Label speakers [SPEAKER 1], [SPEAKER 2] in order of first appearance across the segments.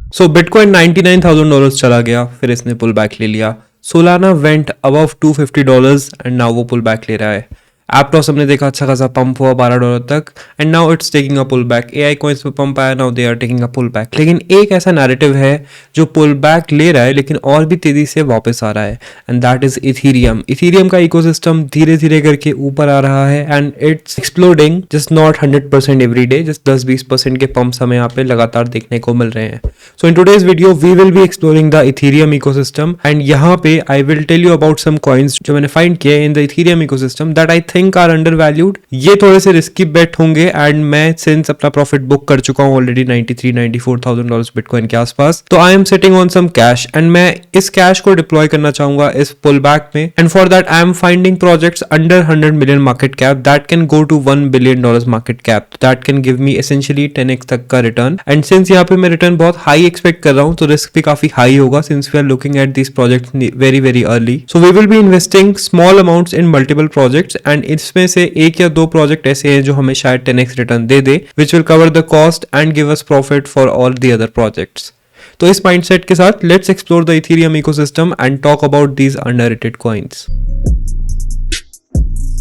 [SPEAKER 1] सो bitcoin $99,000 चला गया, फिर इसने पुल बैक ले लिया। Solana went above $250 and now वो पुल बैक ले रहा है। एप्टॉस हमने देखा अच्छा खासा पंप हुआ $12 तक and now it's taking a pull back. AI coins पे पंप आया, now they are taking a pull back. लेकिन एक ऐसा नैरेटिव है जो पुल बैक ले रहा है लेकिन और भी तेजी से वापस आ रहा है, and that is Ethereum. Ethereum का इकोसिस्टम धीरे धीरे करके ऊपर आ रहा है and it's exploding, just not 100% every day, just 10-20% के पंप्स हमें यहाँ पे लगातार देखने को मिल रहे हैं। So in today's video we will be exploring the Ethereum ecosystem and यहाँ पे I will tell you about some coins जो मैंने फाइंड किए in the Ethereum ecosystem that I think are undervalued वैल्यूड। ये थोड़े से रिस्की बेट होंगे एंड मैं सिंस अपना प्रॉफिट बुक कर चुका हूँ ऑलरेडी $93,000-94,000 बिटकॉइन के आसपास, तो I am sitting on some cash and मैं इस कैश को डिप्लॉय करना चाहूंगा इस पुल बैक में। And for that I am finding projects under 100 million market cap that can go to $1 billion market cap, that can give me essentially 10x तक का return. And since यहाँ पे मैं रिटर्न बहुत हाई एक्सपेक्ट कर रहा हूँ तो रिस्क भी काफी हाई होगा since we are looking at this project very very early. So we will be investing small amounts in multiple projects and इसमें से एक या दो प्रोजेक्ट ऐसे हैं जो हमें शायद 10x return they they, which will cover the cost and give us profit for all the other projects. तो इस माइंडसेट के साथ let's explore the Ethereum ecosystem and talk about these underrated coins.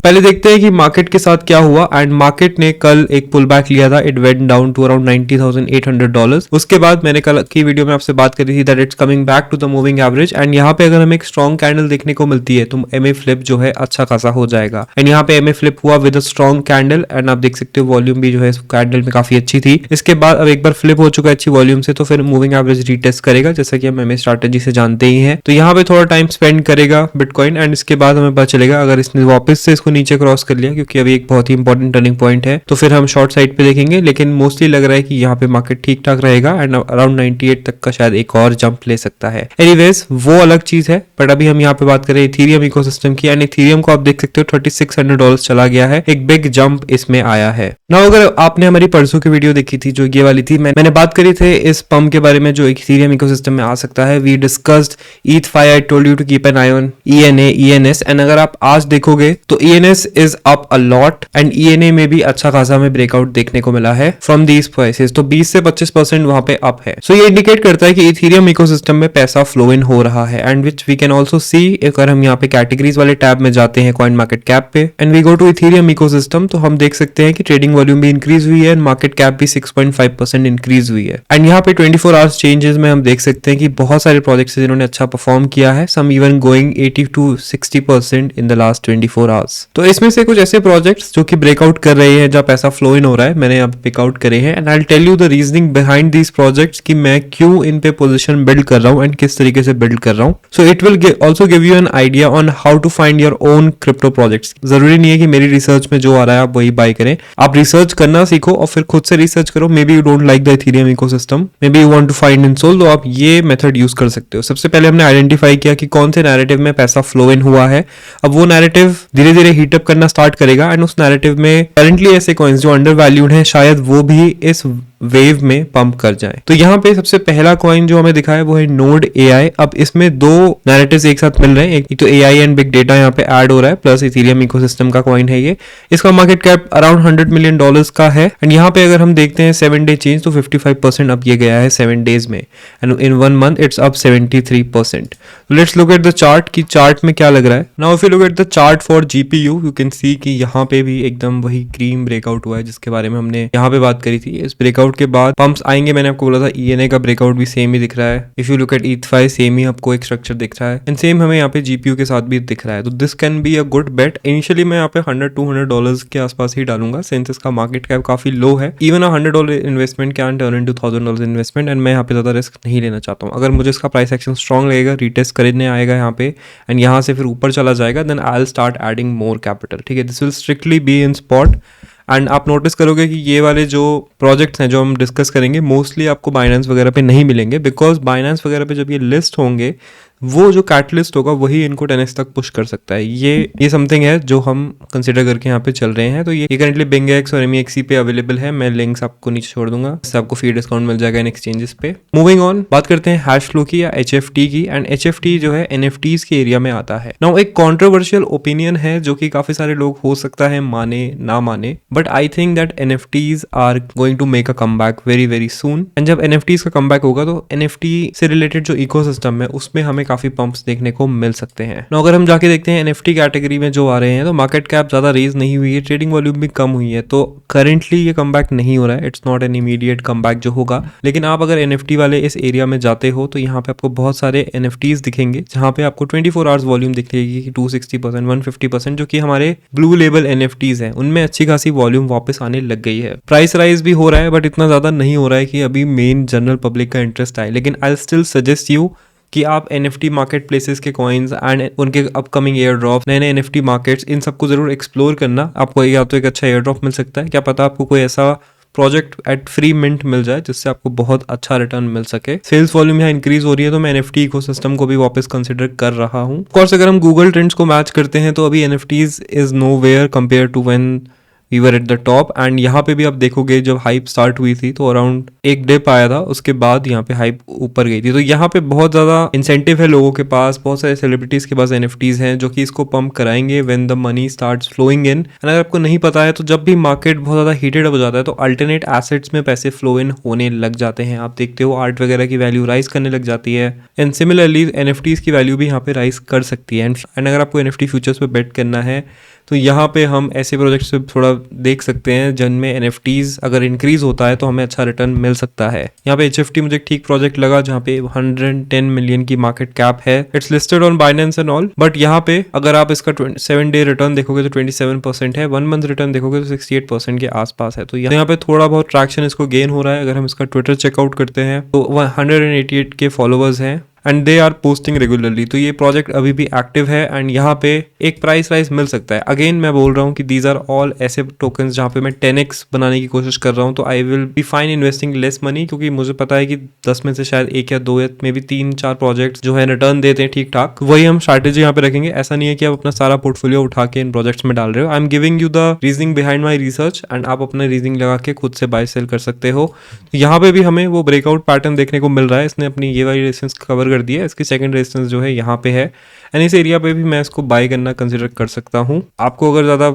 [SPEAKER 1] पहले देखते हैं कि मार्केट के साथ क्या हुआ। एंड मार्केट ने कल एक पुल बैक लिया था, it went down to around $90,800। उसके बाद मैंने कल की वीडियो में आपसे बात करी थी that it's coming back to the moving average and यहाँ पे अगर हमें एक स्ट्रॉन्ग कैंडल देखने को मिलती है तो एमए फ्लिप जो है अच्छा खासा हो जाएगा। एंड यहाँ पे एमए फ्लिप हुआ with a strong candle and आप देख सकते हो वॉल्यूम भी जो है कैंडल में काफी अच्छी थी। इसके बाद अब एक बार फ्लिप हो चुका है अच्छी वॉल्यूम से तो फिर मूविंग एवरेज रीटेस्ट करेगा जैसा कि हम एमए स्ट्रैटेजी से जानते ही हैं। तो यहाँ पे थोड़ा टाइम स्पेंड करेगा बिटकॉइन एंड इसके बाद हमें पता चलेगा अगर इसने वापस से इसको नीचे क्रॉस कर लिया क्योंकि अभी एक बहुत ही इंपॉर्टेंट टर्निंग पॉइंट है तो फिर हम शॉर्ट साइड पे देखेंगे। लेकिन मोस्टली लग रहा है कि यहाँ पे मार्केट ठीक ठाक रहेगा एंड अराउंड 98 तक का शायद एक और जंप ले सकता है। एनीवेज वो अलग चीज है, बट अभी हम यहाँ पे बात करें इथीरियम इकोसिस्टम की एंड इथीरियम को आप देख सकते हो $3600 चला गया है, एक बिग जंप इसमें आया है। नाउ अगर आपने हमारी परसों की वीडियो देखी थी जो ये वाली थी, मैंने बात करी थी इस पंप के बारे में जो इथीरियम इकोसिस्टम में आ सकता है। We discussed ETHFI, I told you to keep an eye on ENA, ENS and अगर आप आज देखोगे तो ENS is up a lot and ENA में भी अच्छा खासा हमें ब्रेकआउट देखने को मिला है फ्रॉम दीज प्राइसेस, तो 20 से 25% वहां पे अप है। सो ये इंडिकेट करता है कि इथीरियम इकोसिस्टम में पैसा फ्लो इन हो रहा है and which we can also see अगर हम यहाँ पे कैटेगरीज वाले टैब में जाते हैं कॉइन मार्केट कैप पे and we go to Ethereum ecosystem तो हम देख सकते हैं कि ट्रेडिंग वॉल्यूम भी इंक्रीज हुई है, मार्केट कैप भी 6.5% इंक्रीज हुई है। एंड यहाँ पे 24 आवर्स चेंजेस में हम देख सकते हैं कि बहुत सारे प्रोजेक्ट्स जिन्होंने अच्छा परफॉर्म किया है, some even going 80 to 60% in the last 24 hours. तो इसमें से कुछ ऐसे प्रोजेक्ट्स जो कि ब्रेकआउट कर रहे हैं जहाँ पैसा फ्लो इन हो रहा है मैंने यहाँ पे पिकआउट करे हैं and I will tell you the reasoning behind these projects कि मैं क्यों इन पे पोजीशन बिल्ड कर रहा हूँ एंड किस तरीके से बिल्ड कर रहा हूँ। So it will also give you an idea on how to find your own crypto projects. जरूरी नहीं है कि मेरी रिसर्च में जो आ रहा है आप वही बाय करें, आप रिसर्च करना सीखो और फिर खुद से रिसर्च करो। Maybe you don't like the Ethereum ecosystem, maybe you want to find in Sol, तो आप ये मेथड यूज कर सकते हो। सबसे पहले हमने आइडेंटिफाई किया कि कौन से नैरेटिव में पैसा फ्लो इन हुआ है। अब वो नैरेटिव धीरे धीरे हीटअप करना स्टार्ट करेगा एंड उस नैरेटिव में करंटली ऐसे कॉइन्स जो अंडर वैल्यूड हैं शायद वो भी इस वेव में पंप कर जाए। तो यहाँ पे सबसे पहला कॉइन जो हमें दिखा है वो है नोड AI। अब इसमें दो नैरेटिव्स एक साथ मिल रहे हैं, एक तो AI एंड बिग डेटा यहाँ पे ऐड हो रहा है प्लस इथीरियम इकोसिस्टम का कॉइन है ये। इसका मार्केट कैप अराउंड $100 million का है एंड यहाँ पे अगर हम देखते हैं 7 डे चेंज तो 55% अब ये गया है 7 डेज में and in 1 month it's up 73%। Let's look at the chart कि चार्ट में क्या लग रहा है। Now if you look at the chart for GPU you can see कि यहाँ पे भी एकदम वही क्रीम ब्रेकआउट हुआ है जिसके बारे में हमने यहाँ पे बात करी थी। इस ब्रेकआउट के बाद पंप्स आएंगे, मैंने आपको बोला था ENA का ब्रेकआउट भी सेम ही दिख रहा है। If you look at ETHFI same ही आपको एक स्ट्रक्चर दिख रहा है एंड सेम हमें यहाँ पे GPU के साथ भी दिख रहा है। तो this can be a good bet. Initially मैं यहाँ पे $100-200 के आसपास ही डालूंगा सिंस इसका मार्केट कैप काफी लो है। Even a $100 investment can turn into $1000 investment and मैं यहाँ पे ज्यादा रिस्क नहीं लेना चाहता हूँ। अगर मुझे इसका प्राइस एक्शन स्ट्रॉन्ग लगेगा, रीटेस्ट खरीदने आएगा यहाँ पे एंड यहाँ से फिर ऊपर चला जाएगा, then I will start adding more capital. ठीक है, this will strictly be in spot and आप नोटिस करोगे कि ये वाले जो प्रोजेक्ट्स हैं जो हम डिस्कस करेंगे मोस्टली आपको बाइनेंस वगैरह पे नहीं मिलेंगे बिकॉज बाइनेंस वगैरह पे जब ये लिस्ट होंगे वो जो कैटलिस्ट होगा वही इनको 10x तक पुश कर सकता है। ये समथिंग है जो हम कंसिडर करके यहाँ पे चल रहे हैं। तो ये करंटली BingX और MEXC पे अवेलेबल है। मैं लिंक्स आपको नीचे छोड़ दूंगा, इससे आपको फ्री डिस्काउंट मिल जाएगा इन एक्सचेंजेस पे। मूविंग ऑन, बात करते हैं हैश फ्लो की या HFT की। एंड HFT जो है NFTs के एरिया में आता है। नाउ एक कॉन्ट्रोवर्शियल ओपिनियन है जो कि काफी सारे लोग हो सकता है माने ना माने, but I think that NFTs are going to make a comeback very very soon. And जब NFTs का कमबैक होगा तो NFT से रिलेटेड जो इकोसिस्टम है उसमें हमें काफी पंप्स देखने को मिल सकते हैं। now, अगर हम जाके देखते हैं NFT कैटेगरी में जो आ रहे हैं तो मार्केट कैप ज्यादा रेज नहीं हुई है, ट्रेडिंग वॉल्यूम भी कम हुई है, तो करंटली ये कमबैक नहीं हो रहा है। It's not an immediate comeback जो होगा। लेकिन आप अगर NFT वाले इस एरिया में जाते हो तो यहाँ पे आपको बहुत सारे NFTs दिखेंगे जहाँ पे आपको 24 आवर्स वॉल्यूम दिखेगी 260%, 150%, जो कि हमारे ब्लू लेबल NFTs हैं उनमें अच्छी खासी वॉल्यूम वापस आने लग गई है। प्राइस राइज भी हो रहा है बट इतना ज्यादा नहीं हो रहा है कि अभी मेन जनरल पब्लिक का इंटरेस्ट आए। लेकिन आई स्टिल सजेस्ट यू कि आप NFT मार्केट प्लेसेस के कॉइन्स एंड उनके अपकमिंग एयर ड्रॉप, नए नए NFT मार्केट्स, इन सबको जरूर एक्सप्लोर करना। आपको या तो एक अच्छा एयर ड्रॉप मिल सकता है, क्या पता आपको कोई ऐसा प्रोजेक्ट एट फ्री मिंट मिल जाए जिससे आपको बहुत अच्छा रिटर्न मिल सके। सेल्स वॉल्यूम यहाँ इंक्रीज हो रही है तो मैं NFT इकोसिस्टम को भी वापस कंसिडर कर रहा हूँ। ऑफ कोर्स अगर हम गूगल ट्रेंड्स को मैच करते हैं तो अभी NFTs is nowhere compare to when we were at the top. And यहाँ पे भी आप देखोगे जब हाइप स्टार्ट हुई थी तो अराउंड एक डिप आया था, उसके बाद यहाँ पे हाइप ऊपर गई थी। तो यहाँ पे बहुत ज्यादा इंसेंटिव है लोगों के पास, बहुत सारे सेलिब्रिटीज के पास NFTs हैं जो कि इसको पंप कराएंगे when the money starts flowing in. And अगर आपको नहीं पता है तो जब भी मार्केट बहुत ज्यादा हीटेड हो जाता है तो अल्टरनेट एसेट्स में पैसे फ्लो इन होने लग जाते हैं। आप देखते हो आर्ट वगैरह की वैल्यू राइज करने लग जाती है। एंड सिमिलरली NFTs की वैल्यू भी यहाँ पे राइज कर सकती है। एंड अगर आपको NFT फ्यूचर्स पे बेट करना है तो यहाँ पे हम ऐसे प्रोजेक्ट्स पे थोड़ा देख सकते हैं जिनमें NFTs अगर इंक्रीज होता है तो हमें अच्छा रिटर्न मिल सकता है। यहाँ पे HFT मुझे ठीक प्रोजेक्ट लगा जहाँ पे 110 मिलियन की मार्केट कैप है। It's listed on Binance and all, but यहाँ पे अगर आप इसका 7 डे रिटर्न देखोगे तो 27% है, 1 मंथ रिटर्न देखोगे तो 68% के आसपास है। तो यहाँ पे थोड़ा बहुत ट्रैक्शन इसको गेन हो रहा है। अगर हम इसका ट्विटर चेकआउट करते हैं तो 188 के फॉलोअर्स हैं and they are posting regularly. तो ये प्रोजेक्ट अभी भी एक्टिव है एंड यहाँ पे एक प्राइस राइज मिल सकता है। अगेन मैं बोल रहा हूँ कि दीज आर ऑल ऐसे टोकन्स जहाँ पे मैं 10x बनाने की कोशिश कर रहा हूँ, तो आई will be fine investing less money, क्योंकि मुझे पता है कि 10 में से शायद 1 या 2 या मे बी 3-4 प्रोजेक्ट्स जो है रिटर्न देते हैं ठीक ठाक, वही हम स्ट्रैटेजी यहाँ पे रखेंगे। ऐसा नहीं है कि आप अपना सारा पोर्टफोलियो उठा के इन प्रोजेक्ट्स में डाल रहे हो। I am giving you the reasoning behind my research and आप अपना रीजनिंग लगा के खुद से बाय सेल कर सकते हो। तो यहाँ पे भी हमें वो ब्रेकआउट पैटर्न देखने को मिल रहा है। इसने अपनी ये वाली रेजिस्टेंस कवर कर दिया है, इसकी सेकंड रेजिस्टेंस जो है यहाँ पे है एंड इस एरिया पे भी मैं इसको बाय करना कंसिडर कर सकता हूँ। आपको अगर ज़्यादा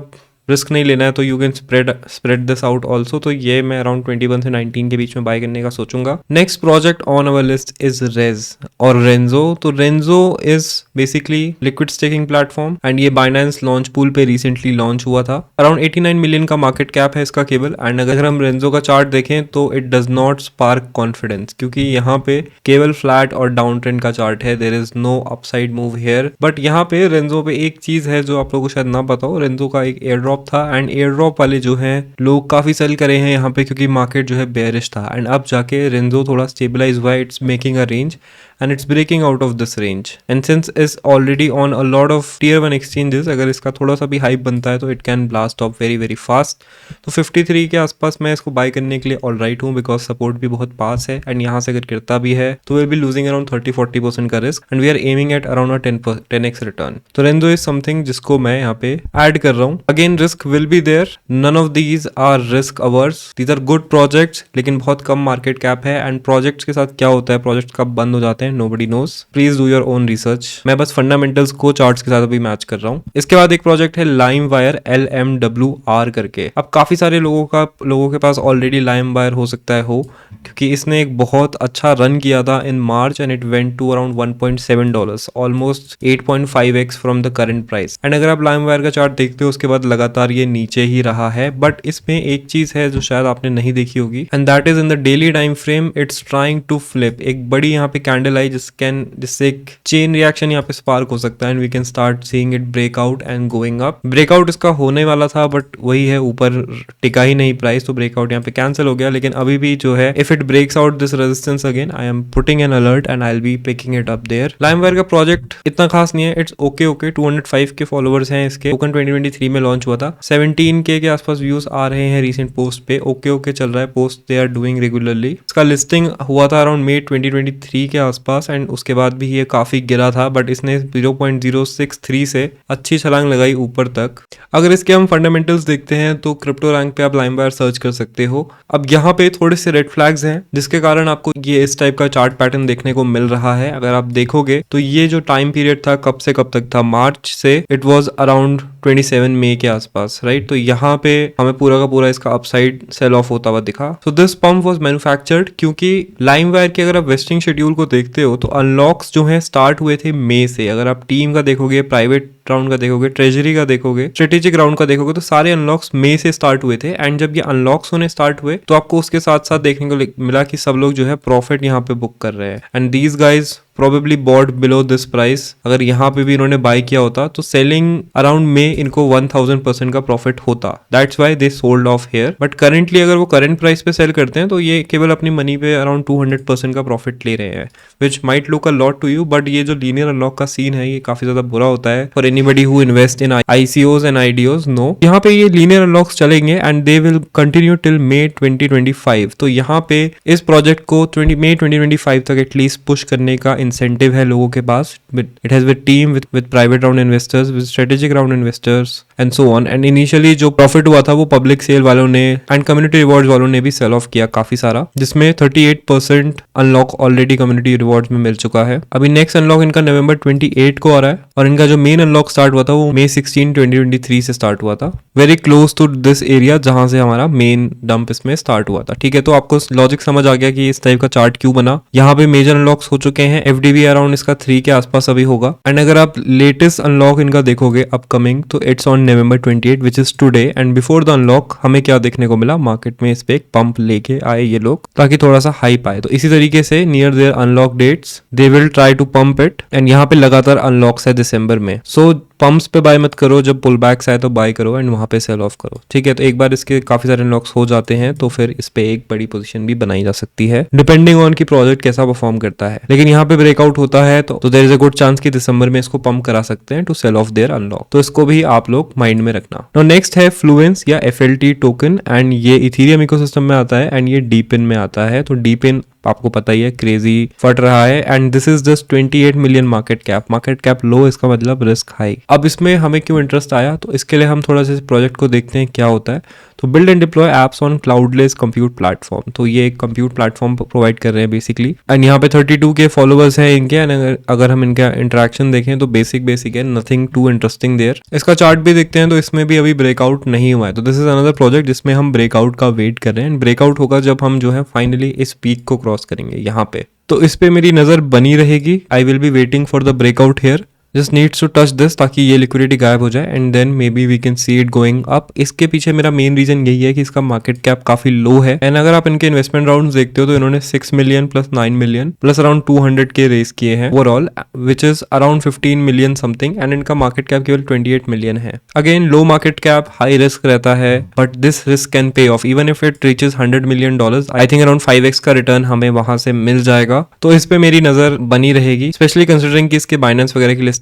[SPEAKER 1] रिस्क नहीं लेना है तो you can spread this out also. तो ये मैं अराउंड 21 से 19 के बीच में बाय करने का सोचूंगा। Next project on our list is Rez और रेंजो। तो Renzo is basically liquid staking platform and ये बाइनेंस लॉन्च पूल पे रिसेंटली लॉन्च हुआ था। अराउंड 89 मिलियन का मार्केट कैप है इसका केवल। एंड अगर हम रेंजो का चार्ट देखें तो it does not spark confidence, क्योंकि यहाँ पे केवल फ्लैट और डाउन ट्रेंड का चार्ट है। There is no upside move here. But यहाँ पे रेंजो पे एक चीज है जो आप लोगों को शायद ना पता हो, रेंजो का एक एयर था एंड एयर ड्रॉप वाले जो हैं लोग काफी सेल करे हैं यहाँ पे, क्योंकि मार्केट जो है बेयरिश था एंड अब जाके रेंजो थोड़ा स्टेबलाइज हुआ है। It's making a range and it's breaking out of this range and since is already on a lot of tier 1 exchanges, अगर इसका थोड़ा सा भी हाइप बनता है तो it can blast off very very fast। तो 53 के आसपास मैं इसको बाय करने के लिए ऑल राइट हूँ, बिकॉज सपोर्ट भी बहुत पास है एंड यहाँ से अगर गिरता भी है तो we'll be losing around 30-40% का risk and we are aiming at around a 10x return. तो रेंजो इज समथिंग जिसको मैं यहाँ पे ऐड कर रहा हूँ। Again risk will be there, none of these are risk ours, these are good projects, लेकिन बहुत कम मार्केट कैप है एंड प्रोजेक्ट्स के साथ क्या होता है, प्रोजेक्ट कब बंद हो जाते हैं nobody knows। Please do your own research। मैं बस फंडामेंटल्स को चार्ट्स के साथ अभी मैच कर रहा हूँ। इसके बाद एक प्रोजेक्ट है LimeWire, LMWR करके। अब काफी सारे लोगों के पास ऑलरेडी LimeWire हो सकता है क्योंकि इसने एक बहुत अच्छा रन किया था in March and it went to around $1.7, almost 8.5x from the current price. And अगर आप LimeWire का चार्ट देखते हो उसके बाद लगातार ये नीचे ही रहा है। बट इसमें एक चीज है जो शायद आपने नहीं देखी होगी and that is in the daily time frame it's trying to flip. एक बड़ी यहाँ पे कैंडल आई जिससे एक चेन रिएक्शन यहाँ पे स्पार्क हो सकता है and we can start seeing it breakout and going up. Breakout इसका होने वाला था बट वही है, ऊपर टिका ही नहीं प्राइस, तो ब्रेकआउट यहाँ पे कैंसिल हो गया। लेकिन अभी भी जो है if it breaks out this resistance again, I am putting an alert and I will be picking it up there. LimeWire का प्रोजेक्ट इतना खास नहीं है, इट्स ओके 205 के फॉलोअर्स हैं इसके। टोकन 2023 में लॉन्च हुआ था। 17K के आसपास व्यूज आ रहे हैं रिसेंट पोस्ट पे। ओके ओके चल रहा है post, they are doing regularly. इसका लिस्टिंग हुआ था अराउंड मई 2023 के आसपास एंड उसके बाद भी ये काफी गिरा था, बट इसने 0.063 से अच्छी छलांग लगाई ऊपर तक। अगर इसके हम फंडामेंटल्स देखते हैं तो क्रिप्टो रैंक पे आप लाइमवायर सर्च कर सकते हो। अब यहाँ पे थोड़े से रेड फ्लैग्स हैं जिसके कारण आपको ये इस टाइप का चार्ट पैटर्न देखने को मिल रहा है। अगर आप देखोगे तो ये जो टाइम पीरियड था कब से कब तक था, मार्च से इट वाज अराउंड 27 मई के आसपास, राइट। तो यहाँ पे हमें पूरा का पूरा इसका अपसाइड सेल ऑफ होता हुआ दिखा। So this pump was manufactured, क्योंकि लाइमवायर के अगर आप वेस्टिंग शेड्यूल को देखते हो तो अनलॉक्स जो है स्टार्ट हुए थे मई से। अगर आप टीम का देखोगे, प्राइवेट राउंड का देखोगे, ट्रेजरी का देखोगे, स्ट्रेटेजिक राउंड का देखोगे, तो सारे अनलॉक्स मई से स्टार्ट हुए थे। एंड जब ये अनलॉक्स होने स्टार्ट हुए तो आपको उसके साथ साथ देखने को मिला कि सब लोग जो है प्रॉफिट यहाँ पे बुक कर रहे हैं। And these guys probably bought below this price। अगर यहाँ पे भी इन्होंने बाय किया होता तो सेलिंग अराउंड में इनको 1000% का प्रॉफिट होता। That's why they sold off here. But currently अगर वो करंट प्राइस पे सेल करते हैं तो ये केवल अपनी मनी पे अराउंड 200% का प्रॉफिट ले रहे हैं, which might look a lot to you. But ये जो लीनियर अनलॉक का सीन है ये काफी ज्यादा बुरा होता है for anybody who invest in ICOs and IDOs। No, यहाँ पे ये लीनियर अनलॉक्स चलेंगे and they will continue till May 2025। तो यहाँ पे इस प्रोजेक्ट को May 2025 तक एटलीस्ट पुश करने का इंसेंटिव है लोगों के पास। It has with team with private round investors, with strategic round investors and so on. And initially जो प्रॉफिट हुआ था वो पब्लिक सेल वालों ने एंड कम्युनिटी रिवॉर्ड्स वालों ने भी सेल ऑफ किया काफी सारा, जिसमें 38% अनलॉक ऑलरेडी कम्युनिटी रिवॉर्ड्स में मिल चुका है। अभी नेक्स्ट अनलॉक इनका नवंबर 28 को आ रहा है और इनका जो मेन अनलॉक स्टार्ट हुआ था वो May 16, 2023 से स्टार्ट हुआ था, very close to this area जहां से हमारा मेन डंप इसमें स्टार्ट हुआ था। ठीक है, तो आपको लॉजिक समझ आ गया कि इस टाइप का चार्ट क्यों बना। यहाँ पे मेजर अनलॉक्स हो चुके हैं, FDV अराउंड इसका 3 के आसपास अभी होगा। एंड अगर आप लेटेस्ट अनलॉक इनका देखोगे अपकमिंग तो it's on November 28 which is today. And before the unlock हमें क्या देखने को मिला, मार्केट में इस पे एक पंप लेके आए ये लोग ताकि थोड़ा सा हाइप आए। तो इसी तरीके से near their unlock dates they will try to pump it. And यहाँ पे लगातार अनलॉक्स है दिसंबर में। सो पंप्स पे बाय मत करो, जब पुल बैक्स आए तो बाय करो एंड वहां पे सेल ऑफ करो। ठीक है, तो एक बार इसके काफी सारे अनलॉक्स हो जाते हैं तो फिर इस पे एक बड़ी पोजीशन भी बनाई जा सकती है डिपेंडिंग ऑन की प्रोजेक्ट कैसा परफॉर्म करता है। लेकिन यहाँ पे ब्रेकआउट होता है तो there is a good chance कि दिसंबर में इसको पंप करा सकते हैं to sell off their unlock. तो इसको भी आप लोग माइंड में रखना। नाउ नेक्स्ट है फ्लुएंस या FLT टोकन एंड ये इथेरियम इकोसिस्टम में आता है एंड ये डीपिन में आता है। तो डीपिन आपको पता ही है क्रेजी फट रहा है and this is just 28 million market cap low, इसका मतलब रिस्क हाई। अब इसमें हमें क्यों इंटरेस्ट आया, तो इसके लिए हम थोड़ा सा प्रोजेक्ट को देखते हैं क्या होता है। तो build and deploy apps on cloudless compute platform. तो ये एक कंप्यूट प्लेटफॉर्म प्रोवाइड कर रहे हैं बेसिकली। एंड यहाँ पे 32 के फॉलोअर्स हैं इनके। एंड अगर हम इनका इंटरेक्शन देखें तो बेसिक है, नथिंग टू इंटरेस्टिंग देयर। इसका चार्ट भी देखते हैं तो इसमें भी अभी ब्रेकआउट नहीं हुआ है। तो दिस इज अनदर प्रोजेक्ट जिसमें हम ब्रेकआउट का वेट कर रहे हैं। ब्रेकआउट होगा जब हम जो है फाइनली इस पीक को क्रॉस करेंगे यहाँ पे। तो इस पे मेरी नजर बनी रहेगी। I will be waiting for the breakout here, just needs to touch this ताकि ये लिक्विडिटी गायब हो जाए and then maybe we can see it going up. इसके पीछे मेरा मेन रीजन यही है कि इसका मार्केट कैप काफी लो है। एंड अगर आप इनके इन्वेस्टमेंट राउंड्स देखते हो तो इन्होंने 6 million plus 9 million plus around 200 के रेस किए हैं overall, which is around 15 million something. And इनका मार्केट कैप केवल 28 मिलियन है। अगेन लो मार्केट कैप, हाई रिस्क रहता है, but this risk can pay of even if it reaches $100 million. I think around 5x का return हमें वहां से मिल जाएगा। तो इस पे मेरी नजर बनी रहेगी, स्पेशली कंसिडरिंग कि इसके बाइनेंस वगैरह की लिस्टिंग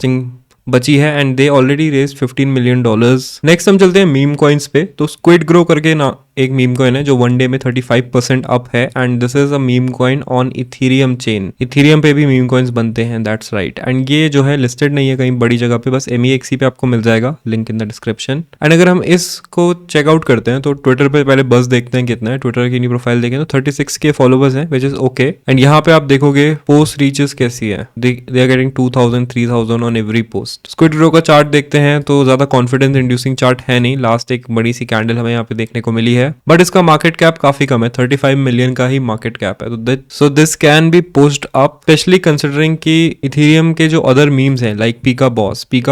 [SPEAKER 1] बची है and they already raise $15 million. Next हम चलते हैं मीम कॉइन्स पे। तो स्क्विड ग्रो करके ना एक मीम कॉइन है जो वन डे में 35% अप है and this is a meme coin on Ethereum chain. Ethereum पे भी मीम कॉइन्स बनते हैं, दैट्स राइट। एंड ये जो है लिस्टेड नहीं है कहीं बड़ी जगह पे, बस MEXC पे आपको मिल जाएगा, link in the description. And अगर हम इसको चेकआउट करते हैं तो ट्विटर पे पहले बस देखते हैं कितना है। ट्विटर की प्रोफाइल देखें तो 36 के फॉलोवर्स हैं, विच इज ओके। एंड यहाँ पे आप देखोगे पोस्ट रीचेस कैसी है, they are getting 2000 3000 on every post. Squid grow का चार्ट देखते हैं तो ज्यादा कॉन्फिडेंस इंड्यूसिंग चार्ट है नहीं। लास्ट एक बड़ी सी कैंडल हमें यहाँ पे देखने को मिली है, बट इसका मार्केट कैप काफी कम है, 35 मिलियन का ही मार्केट कैप है। So this can be pushed up, specially considering कि इथेरियम के जो अदर मीम्स हैं लाइक पीका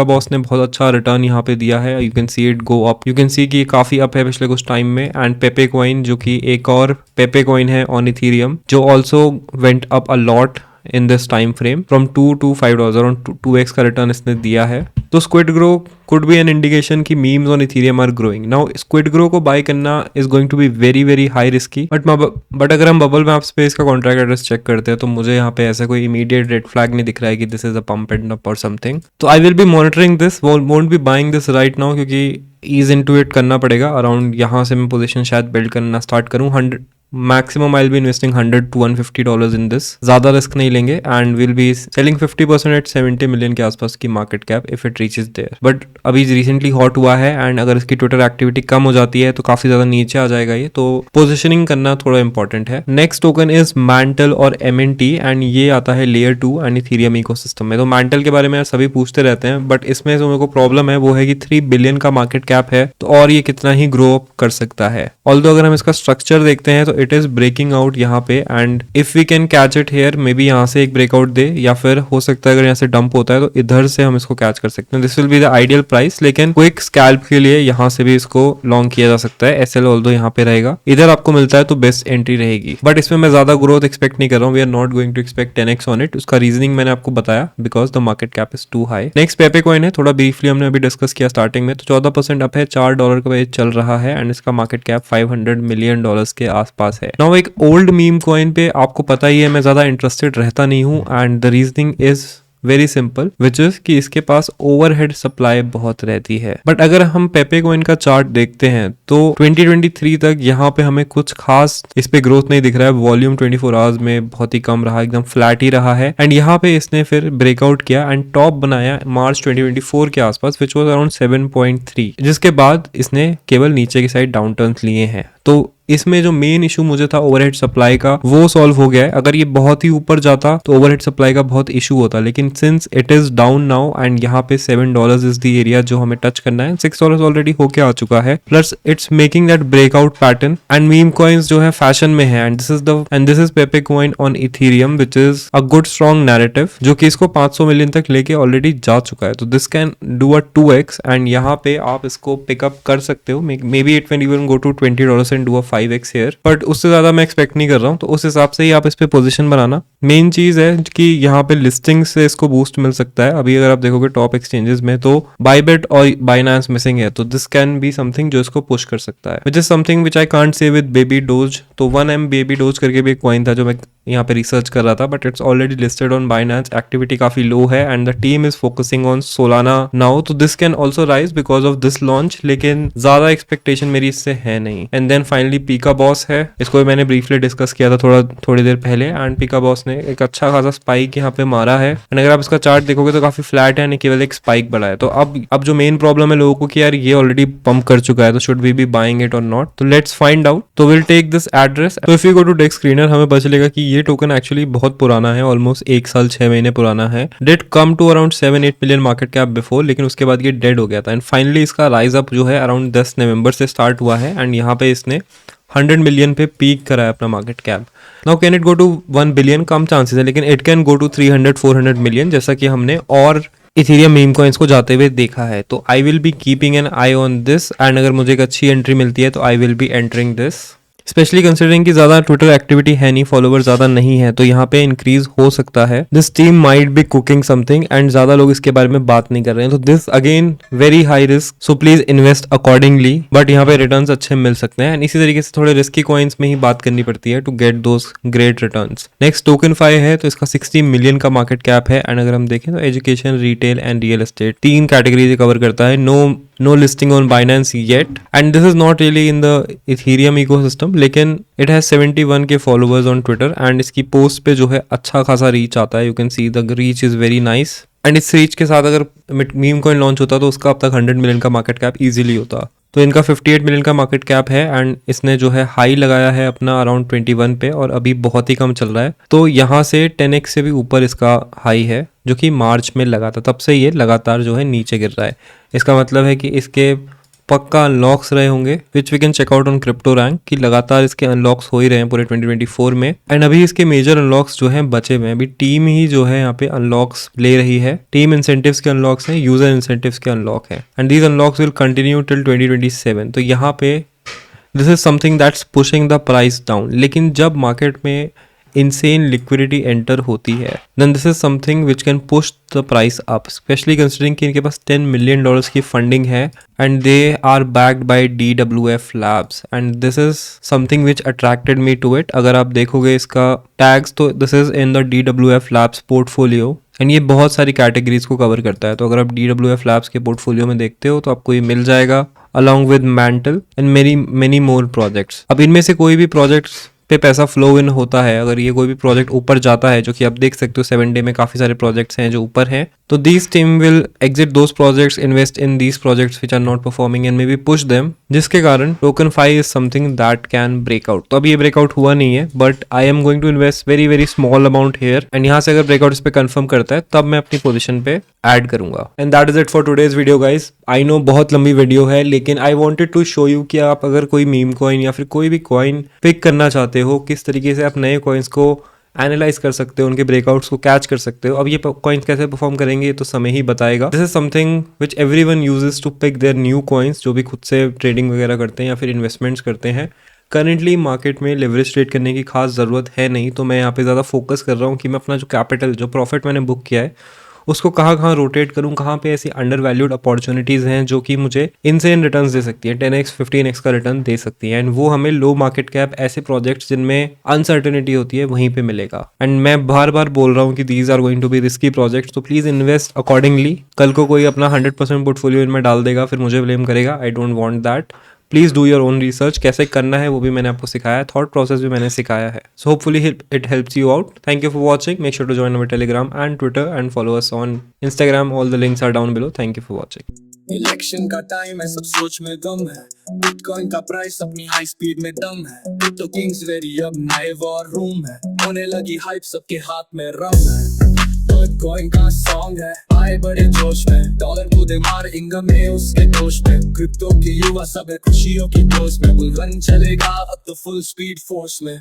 [SPEAKER 1] बॉस ने बहुत अच्छा रिटर्न यहाँ पे दिया है। You can see it go up, you can see कि काफी अप है पिछले कुछ टाइम में। एंड पेपे कॉइन जो कि एक और पेपे कॉइन है ऑन इथेरियम जो also went up a lot in this time frame from $2 to $5 on 2x का रिटर्न इसने दिया है। तो squid grow could be an indication कि memes on Ethereum are growing. Now squid grow को bye करना is going to be very very high risky. but अगर हम बबल मैप्स पे इसका कॉन्ट्रैक्ट एड्रेस चेक करते हैं तो मुझे यहाँ पे ऐसा कोई immediate रेड फ्लैग नहीं दिख रहा है कि this is a pump and up or something. तो I will be monitoring this, won't be buying this right now क्योंकि ईज इनटू इट करना पड़ेगा। अराउंड यहाँ से मैं पोजीशन शायद बिल्ड करना स्टार्ट करूँ। 100 maximum I will be investing $100 to $150 in this. ज्यादा रिस्क नहीं लेंगे and will be selling 50% at 70 million के आसपास की market cap if it reaches there. But अभी रिसेंटली हॉट हुआ है एंड अगर इसकी ट्विटर एक्टिविटी कम हो जाती है तो काफी ज्यादा नीचे आ जाएगा ये, तो पोजिशनिंग करना थोड़ा इंपॉर्टेंट है। नेक्स्ट टोकन इज मैंटल और MNT एंड ये आता है लेयर 2 एंड इथेरियम इकोसिस्टम में। तो मैंटल के बारे में सभी पूछते रहते हैं बट इसमें जो मेरे को प्रॉब्लम है वो है कि 3 बिलियन का मार्केट कैप है तो और ये कितना ही ग्रो अप कर सकता है। ऑल्दो अगर हम इसका स्ट्रक्चर देखते हैं तो इट इज ब्रेकिंग आउट यहाँ पे and if we can catch it here maybe बी यहाँ से एक ब्रेकआउट दे या फिर हो सकता है अगर यहाँ से डंप होता है तो इधर से हम इसको कैच कर सकते हैं। This will be the ideal price, लेकिन क्विक स्कैल्प के लिए यहाँ से भी इसको लॉन्ग किया जा सकता है। SL ऑल्दो यहाँ पे रहेगा, इधर आपको मिलता है तो बेस्ट एंट्री रहेगी। बट इसमें मैं ज्यादा ग्रोथ एक्सपेक्ट नहीं कर रहा हूँ। We are not going to expect 10x on it. उसका रीजनिंग मैंने आपको बताया because the market cap is too high. Next Pepe coin है, थोड़ा ब्रीफली हमने अभी डिस्कस किया स्टार्टिंग में। तो 14% अप है, $4 का पेज चल रहा है एंड इसका मार्केट कैप $500 मिलियन के आसपास है। नाउ एक ओल्ड मीम कॉइन पे आपको पता ही है मैं ज्यादा इंटरेस्टेड रहता नहीं हूँ and the reasoning is very simple which is कि इसके पास ओवरहेड सप्लाई बहुत रहती है। बट अगर हम पेपे कॉइन का चार्ट देखते हैं तो 2023 तक यहाँ पे हमें कुछ खास इस पे ग्रोथ नहीं दिख रहा है। वॉल्यूम 24 आवर्स में बहुत ही कम रहा, एकदम फ्लैट ही रहा है एंड यहाँ पे इसने फिर ब्रेकआउट किया एंड टॉप बनाया मार्च 2024 के आसपास विच वॉज अराउंड 7.3, जिसके बाद इसने केवल नीचे की साइड डाउन टर्न्स लिए हैं। तो इसमें जो मेन इशू मुझे था ओवरहेड सप्लाई का वो सॉल्व हो गया है। अगर ये बहुत ही ऊपर जाता तो ओवरहेड सप्लाई का बहुत इशू होता, लेकिन since it is down now and यहाँ पे $7 इज द एरिया जो हमें टच करना है। $6 ऑलरेडी होके आ चुका है, plus it's making that breakout pattern and meme coins जो है फैशन में है and this is पेपे coin on Ethereum which is a good strong narrative जो कि इसको 500 मिलियन तक लेके ऑलरेडी जा चुका है। तो this can do a 2x and यहाँ पे आप इसको पिकअप कर सकते हो। Maybe it can even go to $20 and do a 5x here, but उससे ज्यादा मैं एक्सपेक्ट नहीं कर रहा हूँ। तो उस हिसाब से ही आप इस पे पोजीशन बनाना। मेन चीज है कि यहाँ पे लिस्टिंग से इसको बूस्ट मिल सकता है। अभी अगर आप देखोगे टॉप एक्सचेंजेस में तो बाइबेट और बाइनांस मिसिंग है, तो दिस कैन बी समथिंग जो इसको पुश कर सकता है, which is something which I can't say with baby dose. तो 1M बेबी डोज करके भी एक कॉइन था जो मैं यहाँ पे रिसर्च कर रहा था, but it's already listed on Binance. Activity काफी लो है and the team is focusing on Solana now, तो this can also rise because of this launch, लेकिन ज्यादा एक्सपेक्टेशन मेरी इससे है नहीं। And then finally Pika Boss है, इसको मैंने ब्रीफली डिस्कस किया था थोड़ी देर पहले एंड पीका बॉस ने एक अच्छा खासा स्पाइक यहाँ पे मारा है एंड अगर आप इसका चार्ट देखोगे तो काफी फ्लैट है, केवल एक स्पाइक बड़ा है। तो अब जो मेन प्रॉब्लम है लोगों को कि यार ये ऑलरेडी पंप कर चुका है तो should we be buying it और नॉट, तो लेट्स फाइंड आउट। तो विल टेक दिस एड्रेस। तो if you go to dex screener हमें पता चलेगा कि ये टोकन एक्चुअली बहुत पुराना है, ऑलमोस्ट 1 साल 6 महीने पुराना है। Did come to around 7-8 million market cap before, लेकिन उसके बाद ये डेड हो गया था एंड फाइनली इसका राइज अप जो है अराउंड 10 नवंबर से स्टार्ट हुआ है एंड यहाँ पे इसने 100 मिलियन पे पीक करा है अपना market cap. Now can it go to 1 billion? कम चांसेस है, लेकिन it can go to 300-400 million जैसा कि हमने और इथेरियम मीम कॉइन्स को जाते हुए देखा है। तो आई will B keeping an eye on this and अगर मुझे एक अच्छी एंट्री मिलती है तो आई will B entering this, specially considering कि ज्यादा ट्विटर एक्टिविटी है नहीं, फॉलोवर ज्यादा नहीं है, तो यहाँ पे इंक्रीज हो सकता है। This team might be cooking something and ज्यादा लोग इसके बारे में बात नहीं कर रहे हैं, तो this again very high risk, so please invest accordingly, but यहाँ पे रिटर्न्स अच्छे मिल सकते हैं एंड इसी तरीके से थोड़े रिस्की कॉइन्स में ही बात करनी पड़ती है to get those great returns. Next token 5 है, तो इसका 60 मिलियन का मार्केट कैप है एंड अगर हम देखें तो education, retail and real estate 3 categories cover करता है। No listing on Binance yet and this is not really in the Ethereum ecosystem, लेकिन it has 71k followers on Twitter and इसकी post पे जो है अच्छा खासा रीच आता है। You can see the reach is very nice and इस रीच के साथ अगर मीम कॉइन लॉन्च होता तो उसका अब तक 100 मिलियन का मार्केट कैप इजीली होता। तो इनका 58 मिलियन का मार्केट कैप है एंड इसने जो है हाई लगाया है अपना अराउंड 21 पे और अभी बहुत ही कम चल रहा है। तो यहाँ से 10x से भी ऊपर इसका हाई है जो कि मार्च में लगा था, तब से ये लगातार जो है नीचे गिर रहा है। इसका मतलब है कि इसके पक्का अनलॉक्स रहे होंगे which we can check out on crypto rank कि लगातार इसके अनलॉक्स हो ही रहे हैं पूरे 2024 में एंड अभी इसके मेजर अनलॉक्स जो हैं बचे हुए हैं। अभी टीम ही जो है यहाँ पे अनलॉक्स ले रही है, टीम इंसेंटिव्स के अनलॉक्स हैं, यूजर इंसेंटिव्स के अनलॉक है and these unlocks will continue till 2027। तो यहाँ पे this is something that's pushing the price down, लेकिन जब मार्केट में insane liquidity enter होती है then this is something which can push the price up, especially considering कि इनके पास $10 million की funding है and they are backed by DWF Labs and this is something which attracted me to it। अगर आप देखोगे इसका tags तो this is in the DWF Labs portfolio and ये बहुत सारी कैटेगरीज को कवर करता है। तो अगर आप DWF Labs के पोर्टफोलियो में देखते हो तो आपको ये मिल जाएगा। along with Mantle and many more projects. अब इनमें से कोई भी प्रोजेक्ट्स पे पैसा फ्लो इन होता है, अगर ये कोई भी प्रोजेक्ट ऊपर जाता है, जो कि आप देख सकते हो 7 डे में काफी सारे प्रोजेक्ट्स हैं जो ऊपर हैं, तो these team will exit those projects, invest in these projects which are not performing and maybe push पुश देम, जिसके कारण token 5 is something that can breakout. तो अभी ये ब्रेकआउट हुआ नहीं है, but I am going to invest very very small amount here, and यहाँ से अगर ब्रेकआउट इस पे कंफर्म करता है तब मैं अपनी पोजीशन पे ऐड करूंगा. And that is it for today's video guys. I know बहुत लंबी वीडियो है, लेकिन I wanted to show you कि आप अगर कोई मीम कॉइन या फिर कोई भी कॉइन पिक करना चाहते हो, किस तरीके से आप नए कॉइन्स को एनालाइज कर सकते हो, उनके ब्रेकआउट्स को कैच कर सकते हो. अब ये कॉइन्स कैसे परफॉर्म करेंगे ये तो समय ही बताएगा. This is something which everyone uses to pick their new coins, जो भी खुद से ट्रेडिंग वगैरह करते हैं या फिर इन्वेस्टमेंट्स करते हैं. करंटली मार्केट में लेवरेज ट्रेड करने की खास ज़रूरत है नहीं, तो मैं यहाँ पे ज़्यादा फोकस कर रहा हूँ कि मैं अपना जो कैपिटल, जो प्रॉफिट मैंने बुक किया है, उसको कहाँ कहाँ रोटेट करूँ, कहाँ पे ऐसी अंडर वैल्यूड अपॉर्चुनिटीज़ हैं जो कि मुझे इनसेन रिटर्न्स दे सकती है, 10x 15x का रिटर्न दे सकती है. एंड वो हमें लो मार्केट कैप ऐसे प्रोजेक्ट्स जिनमें अनसर्टेनिटी होती है वहीं पे मिलेगा. एंड मैं बार बार बोल रहा हूँ कि these are going to be risky projects, तो प्लीज़ इन्वेस्ट अकॉर्डिंगली. कल को कोई अपना 100% पोर्टफोलियो इनमें डाल देगा, फिर मुझे ब्लेम करेगा. I don't want that. Please do your own research. कैसे करना है वो भी मैंने आपको सिखाया है, थॉट प्रोसेस भी मैंने सिखाया है. So hopefully it helps you out. Thank you for watching. Make sure to join our Telegram and Twitter and follow us on Instagram. All the links are down below. Thank you for watching.
[SPEAKER 2] Election का time है, सब सोच में गम है. Bitcoin का price अपनी high speed में दम है. तो किंग्स वेरी अब नए वॉर रूम है. होने लगी हाइप, सबके हाथ में रम है. बिटकॉइन का सॉन्ग है, आए बड़े जोश में. डॉलर कूदे मार इंगम में उसके जोश में. क्रिप्टो की युवा सब है खुशियों की जोश में. बुल रन चलेगा अब तो फुल स्पीड फोर्स में.